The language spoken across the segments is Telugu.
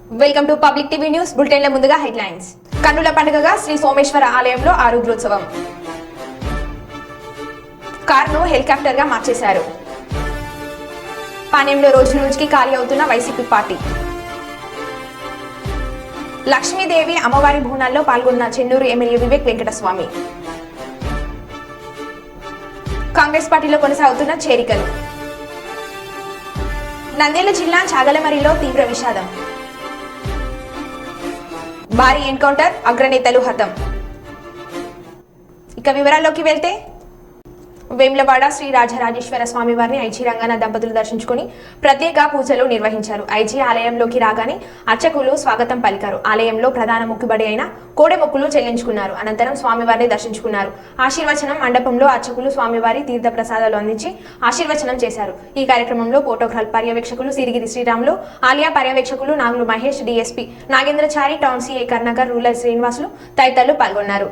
Welcome to public TV news బులెటిన్ల ముందుగా హెడ్లైన్స్. కన్నుల పండుగగా శ్రీ సోమేశ్వర ఆలయంలో ఆరుద్రోత్సవం. కారును హెలికాప్టర్ గా మార్చేశారు. పాణ్యంలో రోజు రోజుకి ఖాళీ అవుతున్న వైసీపీ పార్టీ. లక్ష్మీదేవి అమ్మవారి బోనాల్లో పాల్గొన్న చెన్నూరు ఎమ్మెల్యే వివేక్ వెంకటస్వామి. కాంగ్రెస్ పార్టీలో కొనసాగుతున్న చేరికలు. నంద్యాల జిల్లా చాగలమరిలో తీవ్ర విషాదం. భారీ ఎన్కౌంటర్, అగ్రనేతలు హతం. ఇక వివరాల్లోకి వెళ్తే వేములవాడ శ్రీ రాజరాజేశ్వర స్వామి వారిని ఐజీ రంగన్న దంపతులు దర్శించుకుని ప్రత్యేక పూజలు నిర్వహించారు. ఐజీ ఆలయంలోకి రాగానే అర్చకులు స్వాగతం పలికారు. ఆలయంలో ప్రధాన మొక్కుబడి అయిన కోడె మొక్కులు చెల్లించుకున్నారు. అనంతరం స్వామివారిని దర్శించుకున్నారు. ఆశీర్వచనం మండపంలో అర్చకులు స్వామివారి తీర్థ ప్రసాదాలు అందించి ఆశీర్వచనం చేశారు. ఈ కార్యక్రమంలో ప్రోటోకాల్ పర్యవేక్షకులు సిరిగిరి శ్రీరాములు, ఆలయ పర్యవేక్షకులు Nagulu Mahesh, DSP Nagendrachari, town CI Karnakar, rural Srinivasulu తదితరులు పాల్గొన్నారు.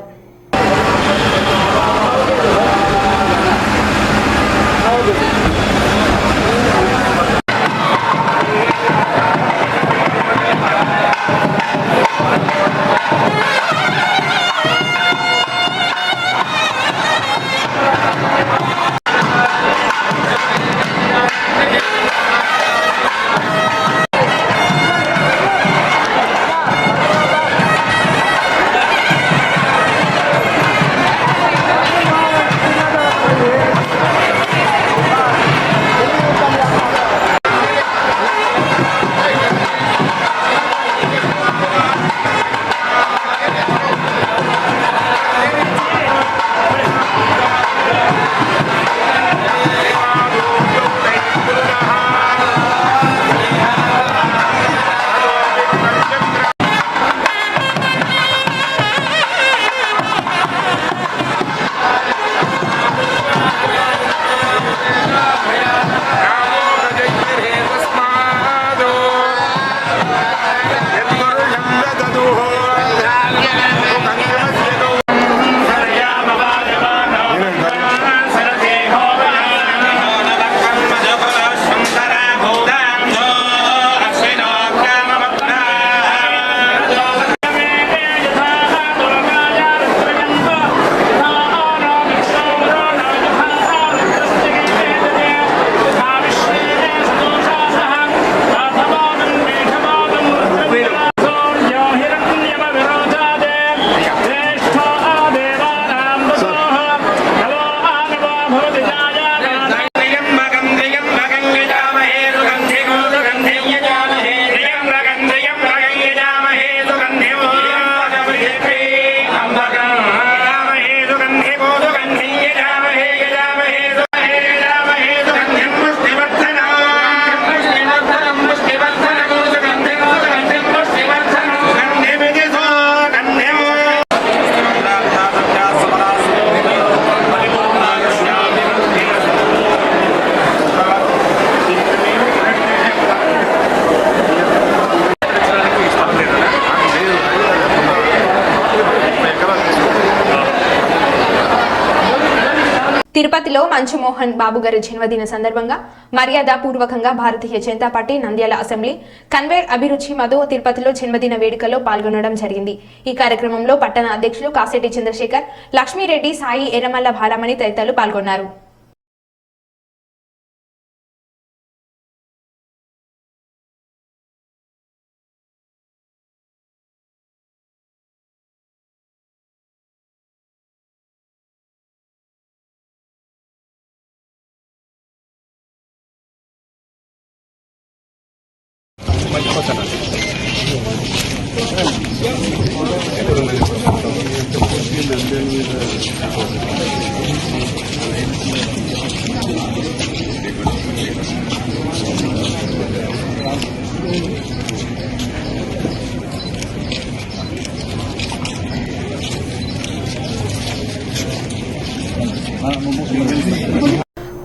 తిరుపతిలో మంచు మోహన్ బాబు గారి జన్మదిన సందర్భంగా మర్యాద పూర్వకంగా భారతీయ జనతా పార్టీ నంద్యాల అసెంబ్లీ కన్వేర్ అభిరుచి మధు తిరుపతిలో జన్మదిన వేడుకల్లో పాల్గొనడం జరిగింది. ఈ కార్యక్రమంలో పట్టణ అధ్యక్షులు కాశెట్టి చంద్రశేఖర్, లక్ష్మీరెడ్డి, సాయి, ఎర్రమల్ల భాలమణి తదితరులు పాల్గొన్నారు.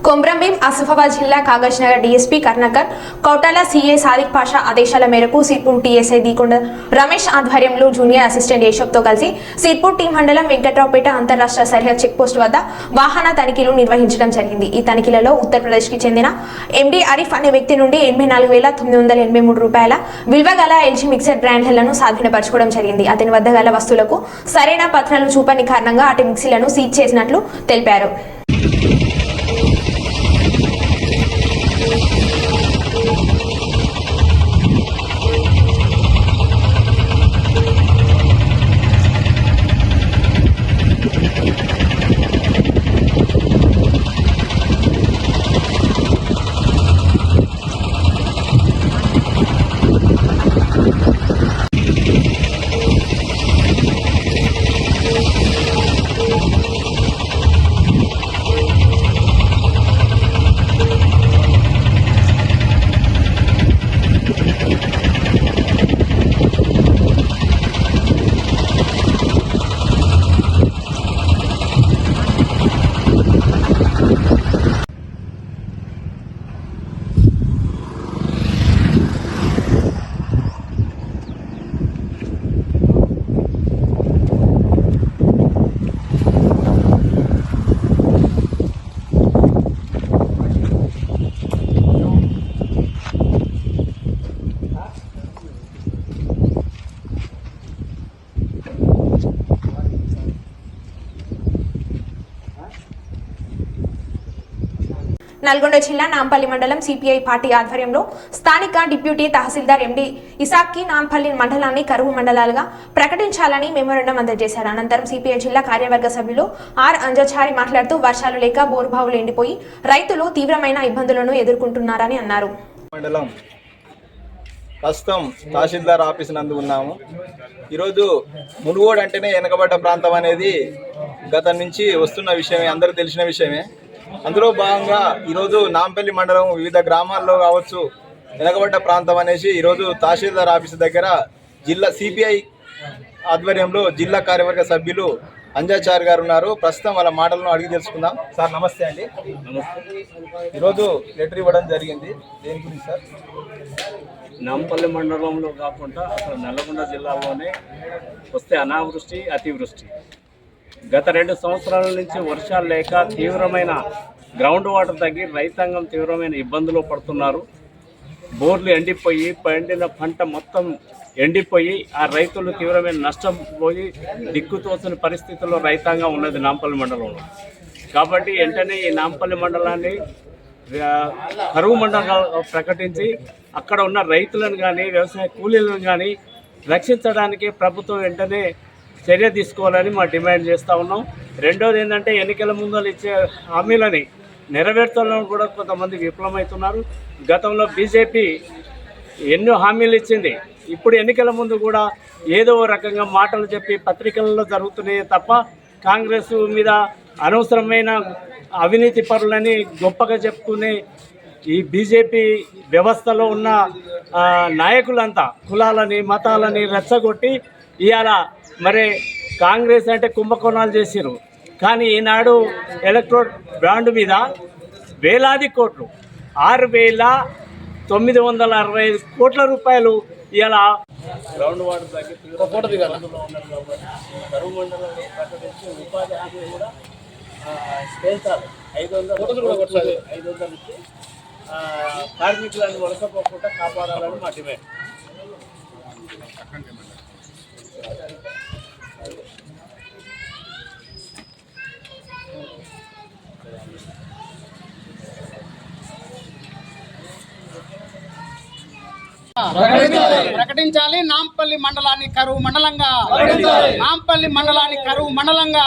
కొమ్రంభీం ఆసిఫాబాద్ జిల్లా కాగజ్నగర్ డీఎస్పీ కర్ణకర్ కౌటాల సీఏ సాదిక్ పాషా ఆదేశాల మేరకు సిర్పూర్ టీఎస్ఐ దీకొండ రమేష్ ఆధ్వర్యంలో జూనియర్ అసిస్టెంట్ యశోబ్తో కలిసి సిర్పూర్ టీ మండలం వెంకట్రావుపేట అంతర్రాష్ట్ర సరిహద్ చెక్పోస్ట్ వద్ద వాహన తనిఖీలు నిర్వహించడం జరిగింది. ఈ తనిఖీలలో ఉత్తరప్రదేశ్కి చెందిన ఎండి అరీఫ్ అనే వ్యక్తి నుండి 84,983 రూపాయల విలువ గల ఎల్జీ మిక్సర్ గ్రైండర్లను స్వాధీనపరచుకోవడం జరిగింది. అతని వద్ద గల వస్తువులకు సరైన పత్రాలు చూపని కారణంగా అటు మిక్సీలను సీజ్ చేసినట్లు తెలిపారు. నల్గొండ జిల్లా నాంపల్లి మండలం సిపిఐ పార్టీ ఆధ్వర్యంలో స్థానిక డిప్యూటీ తహసీల్దార్ ఎండి ఇసాక్కి నాంపల్లి మండలాన్ని కరువు మండలాలుగా ప్రకటించాలని మెమోరాండం అందజేశారు. అనంతరం సిపిఐ జిల్లా కార్యవర్గ సభ్యులు ఆర్ అంజచారి మాట్లాడుతూ వర్షాలు లేక బోరుబావులు ఎండిపోయి రైతులు తీవ్రమైన ఇబ్బందులను ఎదుర్కొంటున్నారని అన్నారు. ప్రస్తుతం తహసీల్దార్ ఆఫీస్ నందు ఉన్నాము. ఈరోజు మునుగోడు అంటేనే వెనకబడ్డ ప్రాంతం అనేది గత నుంచి వస్తున్న విషయమే, అందరూ తెలిసిన విషయమే. అందులో భాగంగా ఈరోజు నాంపల్లి మండలం వివిధ గ్రామాల్లో కావచ్చు వెనకబడ్డ ప్రాంతం అనేసి ఈరోజు తహసీల్దార్ ఆఫీస్ దగ్గర జిల్లా సిపిఐ ఆధ్వర్యంలో జిల్లా కార్యవర్గ సభ్యులు అంజాచారి గారు ఉన్నారు. ప్రస్తుతం వాళ్ళ మాటలను అడిగి తెలుసుకుందాం. సార్ నమస్తే అండి. ఈరోజు లెటర్ ఇవ్వడం జరిగింది, దేని గురించి సార్? నాంపల్లి మండలంలో కాకుండా అసలు నల్గొండ జిల్లాలోనే వస్తే అనావృష్టి అతివృష్టి. గత 2 సంవత్సరాల నుంచి వర్షాలు లేక తీవ్రమైన గ్రౌండ్ వాటర్ తగ్గి రైతాంగం తీవ్రమైన ఇబ్బందులు పడుతున్నారు. బోర్లు ఎండిపోయి పండిన పంట మొత్తం ఎండిపోయి ఆ రైతులు తీవ్రమైన నష్టం పోయి దిక్కుతోచని పరిస్థితుల్లో రైతాంగం ఉన్నది నాంపల్లి మండలంలో. కాబట్టి వెంటనే ఈ నాంపల్లి మండలాన్ని కరువు మండలంగా ప్రకటించి అక్కడ ఉన్న రైతులను కానీ వ్యవసాయ కూలీలను కానీ రక్షించడానికి ప్రభుత్వం వెంటనే చర్య తీసుకోవాలని మా డిమాండ్ చేస్తూ ఉన్నాం. రెండోది ఏంటంటే ఎన్నికల ముందు ఇచ్చే హామీలని నెరవేర్చడంలో కూడా కొంతమంది విఫలమవుతున్నారు. గతంలో బీజేపీ ఎన్నో హామీలు ఇచ్చింది. ఇప్పుడు ఎన్నికల ముందు కూడా ఏదో రకంగా మాటలు చెప్పి పత్రికలలో జరుగుతున్నాయి తప్ప కాంగ్రెస్ మీద అనవసరమైన అవినీతి పరులని గొప్పగా చెప్పుకునే ఈ బీజేపీ వ్యవస్థలో ఉన్న నాయకులంతా కులాలని మతాలని రెచ్చగొట్టి ఇవాళ మరి కాంగ్రెస్ అంటే కుంభకోణాలు చేసిరు. కానీ ఈనాడు ఎలక్ట్రోల్ బాండ్ మీద వేలాది కోట్లు 6,965 కోట్ల రూపాయలు ఇలా గ్రౌండ్ వాటర్ తగ్గి కరువు మండలంలో ప్రకటించి ఉపాధి హామీ కూడా పెంచాలి. 500 ఇచ్చి కార్మికులను వలసపోకుండా కాపాడాలని మా డిమాండ్. ప్రకటించాలి. నాంపల్లి మండలాన్ని కరువు మండలంగా, నాంపల్లి మండలాన్ని కరువు మండలంగా.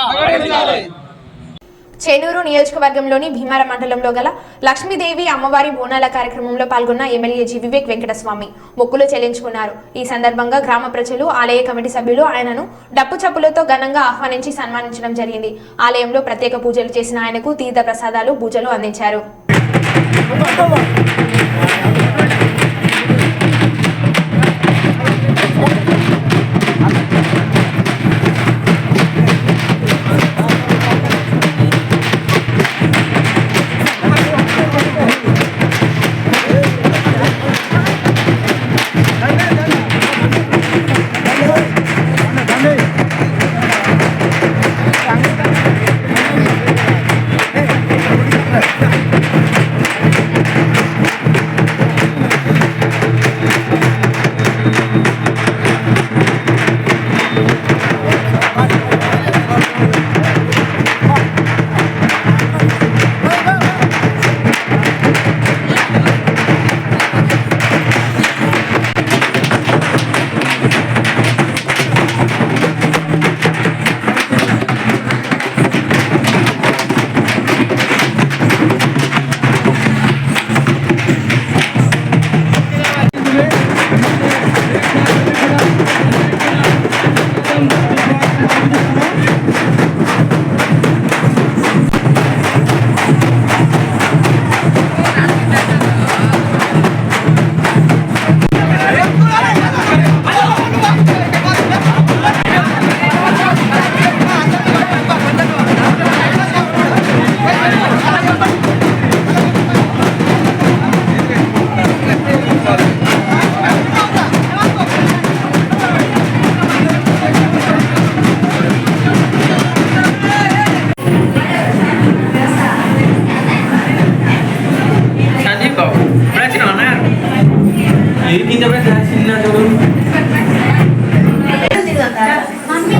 చెన్నూరు నియోజకవర్గంలోని భీమార మండలంలో గల లక్ష్మీదేవి అమ్మవారి బోనాల కార్యక్రమంలో పాల్గొన్న ఎమ్మెల్యే జి వివేక్ వెంకటస్వామి మొక్కులు చెల్లించుకున్నారు. ఈ సందర్భంగా గ్రామ ప్రజలు, ఆలయ కమిటీ సభ్యులు ఆయనను డప్పు చప్పులతో ఘనంగా ఆహ్వానించి సన్మానించడం జరిగింది. ఆలయంలో ప్రత్యేక పూజలు చేసిన ఆయనకు తీర్థ ప్రసాదాలు, పూజలు అందించారు.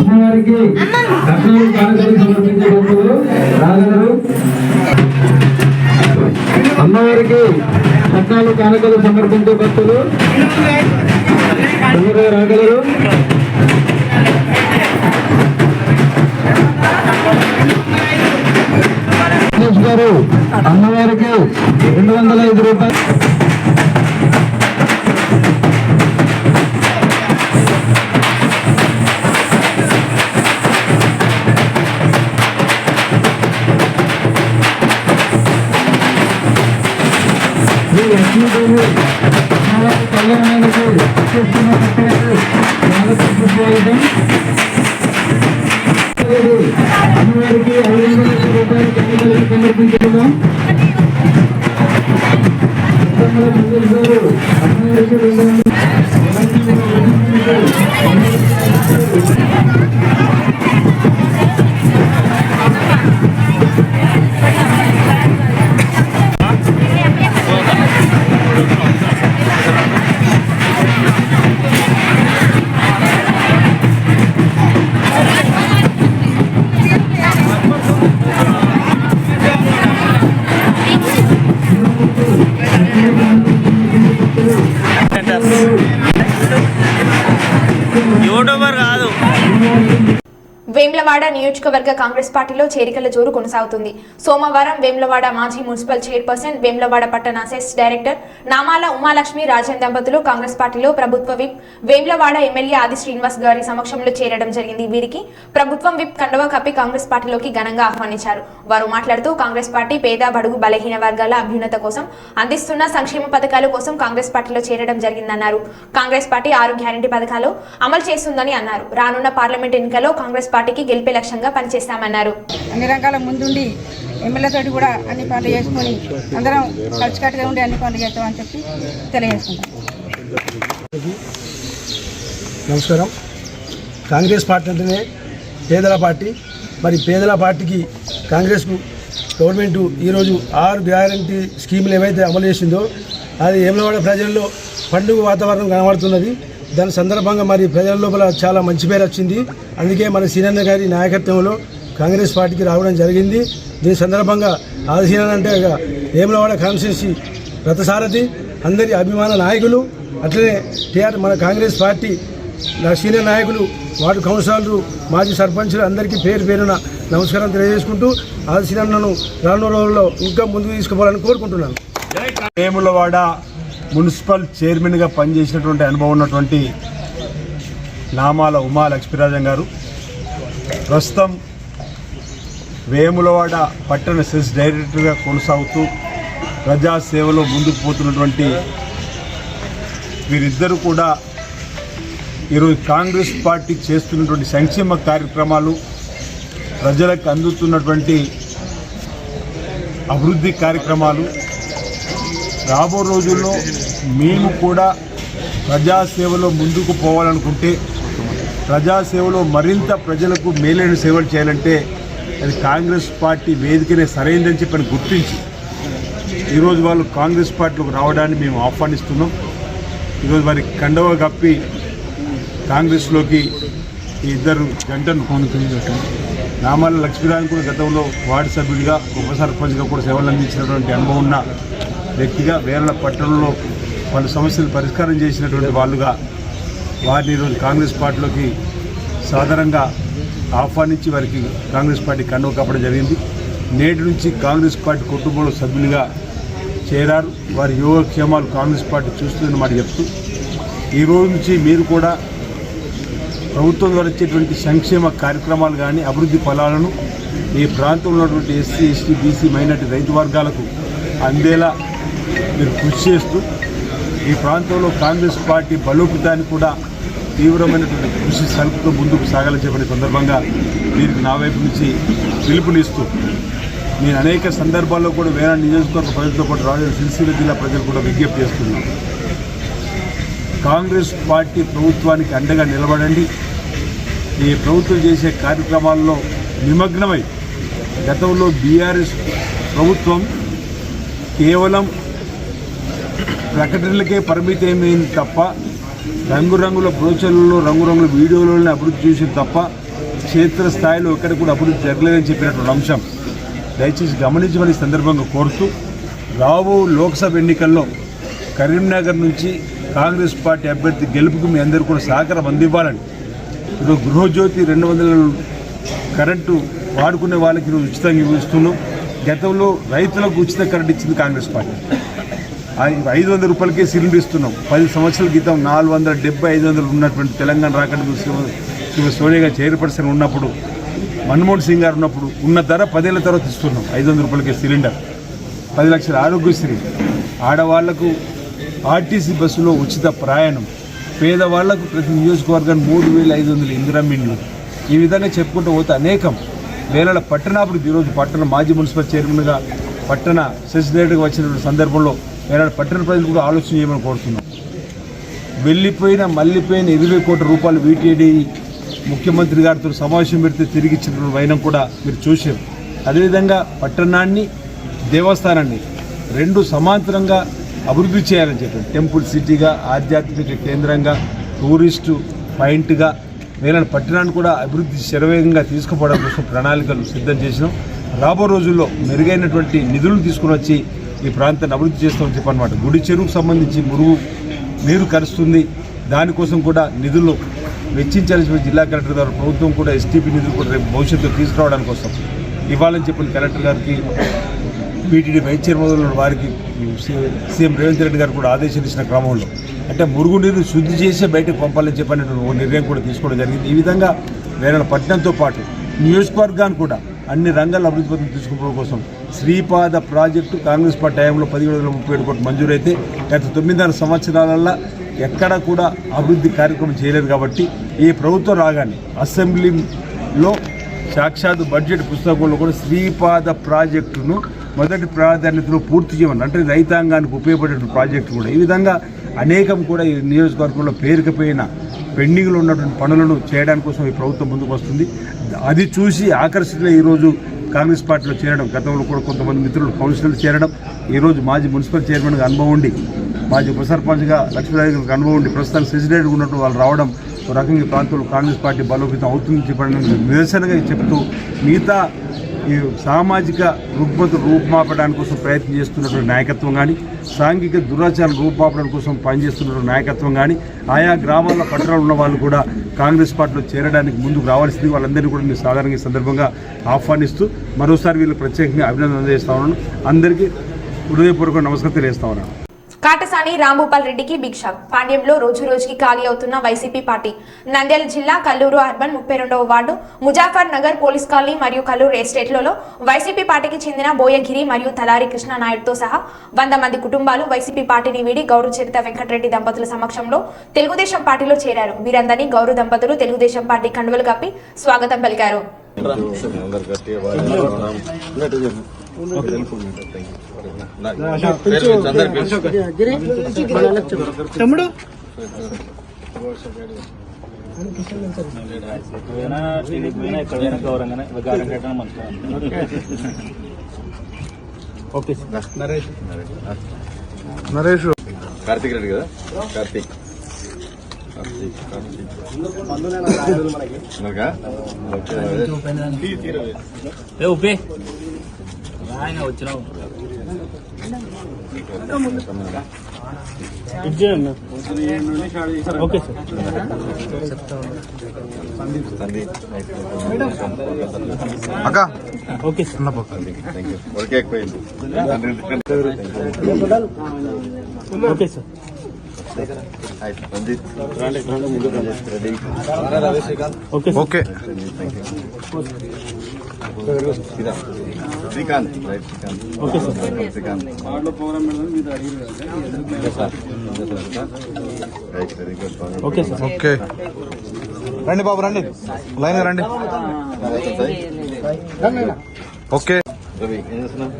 అమ్మవారికి కట్నాలు కానుకలు సమర్పించే భక్తులు రాగలరు. అమ్మవారికి కట్నాలు కానుకలు సమర్పించే భక్తులు తొందరగా రాగలరు. గారు అమ్మవారికి 205 రూపాయలు. కళ్యాణానికి చేస్తున్న భక్తులకు అమ్మవారికి 500 రూపాయలు కానుకలు సమర్పించుకున్నాం. అమ్మవారికి 200 యూట్యూబర్ కాదు. వేములవాడ నియోజకవర్గ కాంగ్రెస్ పార్టీలో చేరికల జోరు కొనసాగుతుంది. సోమవారం వేములవాడ మాజీ మున్సిపల్ చైర్పర్సన్, వేములవాడ పట్టణ సెస్ డైరెక్టర్ నామాల ఉమాలక్ష్మి రాజన్ దంపతులు కాంగ్రెస్ పార్టీలో ప్రభుత్వ విప్ వేములవాడ ఎమ్మెల్యే ఆది శ్రీనివాస్ గారి సమక్షంలో చేరడం జరిగింది. వీరికి ప్రభుత్వం విప్ కండువా కప్పి కాంగ్రెస్ పార్టీలోకి ఘనంగా ఆహ్వానించారు. వారు మాట్లాడుతూ కాంగ్రెస్ పార్టీ పేద బడుగు బలహీన వర్గాల అభ్యున్నత కోసం అందిస్తున్న సంక్షేమ పథకాల కోసం కాంగ్రెస్ పార్టీలో చేరడం జరిగిందన్నారు. కాంగ్రెస్ పార్టీ 6 గ్యారంటీ పథకాలు అమలు చేస్తుందని అన్నారు. రానున్న పార్లమెంట్ ఎన్నికల్లో కాంగ్రెస్ పార్టీకి గెలిపే లక్ష్యంగా పనిచేస్తామన్నారు. అన్ని రంగాల ముందుండి ఎమ్మెల్యేతోటి కూడా అన్ని పనులు చేసుకొని అందరం కలిసికట్టుగా ఉండి అన్ని పనులు చేస్తామని చెప్పి తెలియజేస్తున్నాం. నమస్కారం. కాంగ్రెస్ పార్టీ అంటేనే పేదల పార్టీ. మరి పేదల పార్టీకి కాంగ్రెస్కు గవర్నమెంట్ ఈరోజు 6 గ్యారంటీ స్కీములు ఏవైతే అమలు చేసిందో అది వేములవాడ ప్రజల్లో పండుగ వాతావరణం కనబడుతున్నది. దాని సందర్భంగా మరి ప్రజల లోపల చాలా మంచి పేరు వచ్చింది. అందుకే మన సీనన్న గారి నాయకత్వంలో కాంగ్రెస్ పార్టీకి రావడం జరిగింది. దీని సందర్భంగా ఆదిశీనన్న అంటే వేములవాడ కాన్స్టిట్యున్సీ రథసారథి, అందరి అభిమాన నాయకులు, అట్లనే మన కాంగ్రెస్ పార్టీ సీనియర్ నాయకులు, వార్డు కౌన్సిలర్లు, మాజీ సర్పంచులు అందరికీ పేరు పేరున నమస్కారం తెలియజేసుకుంటూ ఆదిశీనన్నను రానున్న రోజుల్లో ఇంకా ముందుకు తీసుకుపోవాలని కోరుకుంటున్నాను. వేములవాడ మున్సిపల్ చైర్మన్గా పనిచేసినటువంటి అనుభవం ఉన్నటువంటి నామాల ఉమా లక్ష్మీరాజన్ గారు ప్రస్తుతం వేములవాడ పట్టణ సెస్ డైరెక్టర్గా కొనసాగుతూ ప్రజాసేవలో ముందుకు పోతున్నటువంటి వీరిద్దరూ కూడా ఈరోజు కాంగ్రెస్ పార్టీ చేస్తున్నటువంటి సంక్షేమ కార్యక్రమాలు, ప్రజలకు అందుతున్నటువంటి అభివృద్ధి కార్యక్రమాలు, రాబో రోజుల్లో మేము కూడా ప్రజాసేవలో ముందుకు పోవాలనుకుంటే, ప్రజాసేవలో మరింత ప్రజలకు మేలైన సేవలు చేయాలంటే అది కాంగ్రెస్ పార్టీ వేదికనే సరైందని చెప్పని గుర్తించి ఈరోజు వాళ్ళు కాంగ్రెస్ పార్టీలోకి రావడాన్ని మేము ఆహ్వానిస్తున్నాం. ఈరోజు వారి కండవ కప్పి కాంగ్రెస్లోకి ఈ ఇద్దరు జంటను నామాల లక్ష్మీరాజన్ కూడా గతంలో వార్డు సభ్యుడిగా, ఉప సర్పంచ్గా కూడా సేవలు అందించినటువంటి అనుభవం ఉన్న వ్యక్తిగా, వేర్ల పట్టణంలో వాళ్ళ సమస్యలు పరిష్కారం చేసినటువంటి వాళ్ళుగా వారిని ఈరోజు కాంగ్రెస్ పార్టీలోకి సాధారణంగా ఆహ్వానించి వారికి కాంగ్రెస్ పార్టీ కండువ కప్పడం జరిగింది. నేటి నుంచి కాంగ్రెస్ పార్టీ కుటుంబంలో సభ్యులుగా చేరారు. వారి యోగక్షేమాలు కాంగ్రెస్ పార్టీ చూస్తుందని మాట చెప్తూ ఈ రోజు నుంచి మీరు కూడా ప్రభుత్వం ద్వారా వచ్చేటువంటి సంక్షేమ కార్యక్రమాలు కానీ అభివృద్ధి ఫలాలను ఈ ప్రాంతంలో ఉన్నటువంటి ఎస్సీ, ఎస్టీ, బీసీ, మైనార్టీ రైతు వర్గాలకు అందేలా మీరు కృషి చేస్తూ ఈ ప్రాంతంలో కాంగ్రెస్ పార్టీ బలోపేతానికి కూడా తీవ్రమైనటువంటి కృషి సలుపుతూ ముందుకు సాగాలని చెప్పిన సందర్భంగా వీరికి నా వైపు నుంచి పిలుపునిస్తూ నేను అనేక సందర్భాల్లో కూడా వేరే నియోజకవర్గ ప్రజలతో పాటు రాజన్న సిరిసిల్ల జిల్లా ప్రజలు కూడా విజ్ఞప్తి చేస్తున్నాను. కాంగ్రెస్ పార్టీ ప్రభుత్వానికి అండగా నిలబడండి. ఈ ప్రభుత్వం చేసే కార్యక్రమాల్లో నిమగ్నమై గతంలో బీఆర్ఎస్ ప్రభుత్వం కేవలం ప్రకటనలకే పరిమితమైంది తప్ప రంగురంగుల బ్రోచర్లలో రంగురంగుల వీడియోలను అభివృద్ధి చేసింది తప్ప క్షేత్రస్థాయిలో ఎక్కడ కూడా అభివృద్ధి జరగలేదని చెప్పినటువంటి అంశం దయచేసి గమనించమని సందర్భంగా కోరుతూ రాబో లోక్సభ ఎన్నికల్లో కరీంనగర్ నుంచి కాంగ్రెస్ పార్టీ అభ్యర్థి గెలుపుకు మీ అందరూ కూడా సహకారం అందివ్వాలని ఇప్పుడు గృహజ్యోతి 200 కరెంటు వాడుకునే వాళ్ళకి ఈరోజు ఉచితంగా ఇస్తున్నాం. గతంలో రైతులకు ఉచిత కరెంట్ ఇచ్చింది కాంగ్రెస్ పార్టీ. 500 రూపాయలకే సిలిండర్ ఇస్తున్నాం. 10 సంవత్సరాల క్రితం 470, 500 ఉన్నటువంటి తెలంగాణ రాకడానికి సోనియా చైర్పర్సన్ ఉన్నప్పుడు, మన్మోహన్ సింగ్ గారు ఉన్నప్పుడు ఉన్న ధర 10 ఏళ్ల తర్వాత ఇస్తున్నాం. 500 రూపాయలకే సిలిండర్, 10 లక్షల ఆరోగ్యశ్రీ, ఆడవాళ్లకు ఆర్టీసీ బస్సులో ఉచిత ప్రయాణం, పేదవాళ్లకు ప్రతి నియోజకవర్గానికి 3,500 ఇందిరమ్మిండ్లు. ఈ విధంగా చెప్పుకుంటూ పోతే అనేకం వేల పట్టణాభివృద్ధి. ఈరోజు పట్టణ మాజీ మున్సిపల్ చైర్మన్గా పట్టణ సెక్రటరీగా వచ్చిన సందర్భంలో వేల పట్టణ ప్రజలు కూడా ఆలోచన చేయమని కోరుతున్నాం. మళ్ళీపోయిన 20 కోట్ల రూపాయలు వీటీడీ ముఖ్యమంత్రి గారితో సమావేశం పెడితే తిరిగి ఇచ్చిన వైనం కూడా మీరు చూశారు. అదేవిధంగా పట్టణాన్ని దేవస్థానాన్ని 2 సమాంతరంగా అభివృద్ధి చేయాలని చెప్పారు. టెంపుల్ సిటీగా, ఆధ్యాత్మిక కేంద్రంగా, టూరిస్టు పాయింట్గా వేల పట్టణాన్ని కూడా అభివృద్ధి శరవేగంగా తీసుకుపోవడం కోసం ప్రణాళికలు సిద్ధం చేసినాం. రాబో రోజుల్లో మెరుగైనటువంటి నిధులు తీసుకుని వచ్చి ఈ ప్రాంతాన్ని అభివృద్ధి చేస్తామని చెప్పనమాట. గుడి చెరువుకు సంబంధించి మురుగు నీరు కరుస్తుంది. దానికోసం కూడా నిధులు వెచ్చించాల్సిన జిల్లా కలెక్టర్ గారు ప్రభుత్వం కూడా ఎస్టీపీ నిధులు కూడా రేపు భవిష్యత్తులో తీసుకురావడానికి కోసం ఇవ్వాలని చెప్పిన కలెక్టర్ గారికి, పీటీడీ వైస్ చైర్మన్ వారికి సీఎం రేవంత్ రెడ్డి గారు కూడా ఆదేశాలు ఇచ్చిన క్రమంలో అంటే మురుగునీరు శుద్ధి చేసే బయటకు పంపాలని చెప్పని ఓ నిర్ణయం కూడా తీసుకోవడం జరిగింది. ఈ విధంగా వేరే పట్టణంతో పాటు నియోజకవర్గాన్ని కూడా అన్ని రంగాల అభివృద్ధి పథకం తీసుకోవడం కోసం శ్రీపాద ప్రాజెక్టు కాంగ్రెస్ పార్టీ టైంలో 1737 కోట్లు మంజూరైతే గత 9.5 సంవత్సరాలలో ఎక్కడా కూడా అభివృద్ధి కార్యక్రమం చేయలేదు. కాబట్టి ఈ ప్రభుత్వం రాగానే అసెంబ్లీలో సాక్షాత్ బడ్జెట్ పుస్తకంలో కూడా శ్రీపాద ప్రాజెక్టును మొదటి ప్రాధాన్యతలో పూర్తి చేయమని, అంటే రైతాంగానికి ఉపయోగపడే ప్రాజెక్టు కూడా. ఈ విధంగా అనేకం కూడా ఈ నియోజకవర్గంలో పేరుకుపోయిన పెండింగ్లో ఉన్నటువంటి పనులను చేయడానికి కోసం ఈ ప్రభుత్వం ముందుకు వస్తుంది. అది చూసి ఆకర్షితులై ఈరోజు కాంగ్రెస్ పార్టీలో చేరడం, గతంలో కూడా కొంతమంది మిత్రులు కౌన్సిలర్లు చేరడం, ఈరోజు మాజీ మున్సిపల్ చైర్మన్గా అనుభవం ఉండి, మాజీ ఉప సర్పంచ్గా లక్ష్మీరాజు గారికి అనుభవం ఉండి, ప్రస్తుతానికి సెక్రటరీగా ఉన్నట్టు వాళ్ళు రావడం ఒక రకంగా ఈ ప్రాంతంలో కాంగ్రెస్ పార్టీ బలోపేతం అవుతుందని చెప్పడానికి నిరసనగా చెప్తూ మిగతా ఈ సామాజిక రుగ్మత రూపుమాపడానికి కోసం ప్రయత్నం చేస్తున్నటువంటి నాయకత్వం కానీ, సాంఘిక దురాచారం రూపుమాపడానికి కోసం పనిచేస్తున్నటువంటి నాయకత్వం కానీ, ఆయా గ్రామాల్లో పట్టణాలు ఉన్న వాళ్ళు కూడా కాంగ్రెస్ పార్టీలో చేరడానికి ముందుకు రావాల్సింది. వాళ్ళందరినీ కూడా నేను సాధారణంగా ఈ సందర్భంగా ఆహ్వానిస్తూ మరోసారి వీళ్ళు ప్రత్యేకంగా అభినందన అందజేస్తా ఉన్నాను. అందరికీ హృదయపూర్వక నమస్కారం తెలియజేస్తా ఉన్నాను. కాటసాని రాంభూపాల్ రెడ్డికి బిగ్ షాక్. పాండ్యంలో రోజురోజుకి ఖాళీ అవుతున్న వైసీపీ పార్టీ. నంద్యాల జిల్లా కల్లూరు అర్బన్ 32వ ward Muzaffar Nagar police colony మరియు కల్లూరు ఎస్టేట్లలో వైసీపీ పార్టీకి చెందిన బోయగిరి మరియు తలారి కృష్ణానాయుడుతో సహా 100 మంది కుటుంబాలు వైసీపీ పార్టీని వీడి గౌరు చరిత వెంకటరెడ్డి దంపతుల సమక్షంలో తెలుగుదేశం పార్టీలో చేరారు. వీరందరినీ గౌరు దంపతులు తెలుగుదేశం పార్టీ కండువలు కప్పి స్వాగతం పలికారు. తమ్ముడు నరేష్ కార్తీక్ రెడ్డి కదా, కార్తీక్ వచ్చినావు ఓకే సార్. అక్క okay sir. Okay sir. Okay Srikanth okay sir. Srikanth okay sir. Okay రండి బాబు, రండి లైన్ రండి. ఓకే రవి ఏం చేస్తున్నావు?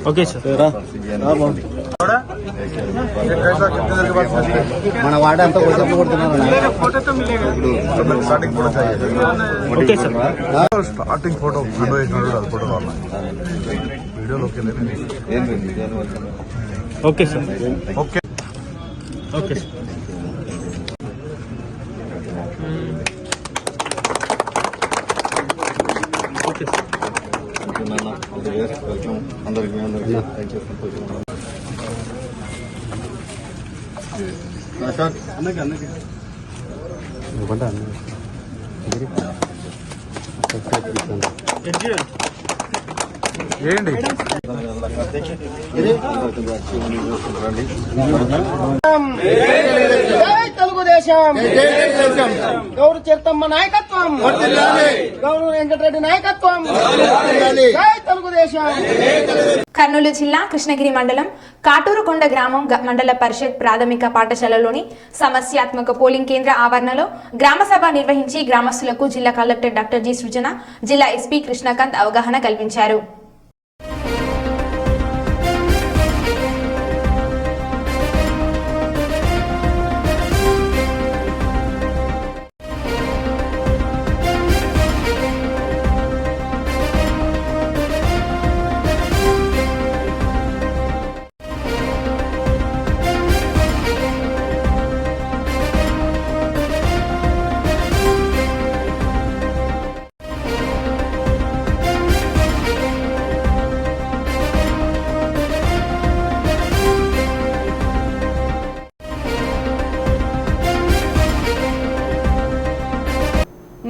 Okay sir. మన వాడ అంతా starting photo okay sir. Starting photo అది ఫోటో వీడియోలో ఓకే సార్. ఓకే జై తెలుగుదేశం గౌరు చరితమ్మ నాయకత్వం గౌరు వెంకటరెడ్డి నాయకత్వం జై తెలుగుదేశం. కర్నూలు జిల్లా కృష్ణగిరి మండలం కాటూరుకొండ గ్రామం మండల పరిషత్ ప్రాథమిక పాఠశాలలోని సమస్యాత్మక పోలింగ్ కేంద్ర ఆవరణలో గ్రామ సభ నిర్వహించి గ్రామస్తులకు జిల్లా కలెక్టర్ డాక్టర్ జి సృజన, జిల్లా ఎస్పీ కృష్ణకాంత్ అవగాహన కల్పించారు.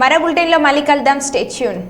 మరో బులెటిన్లో మళ్ళీ కలుద్దాం. Stay tune.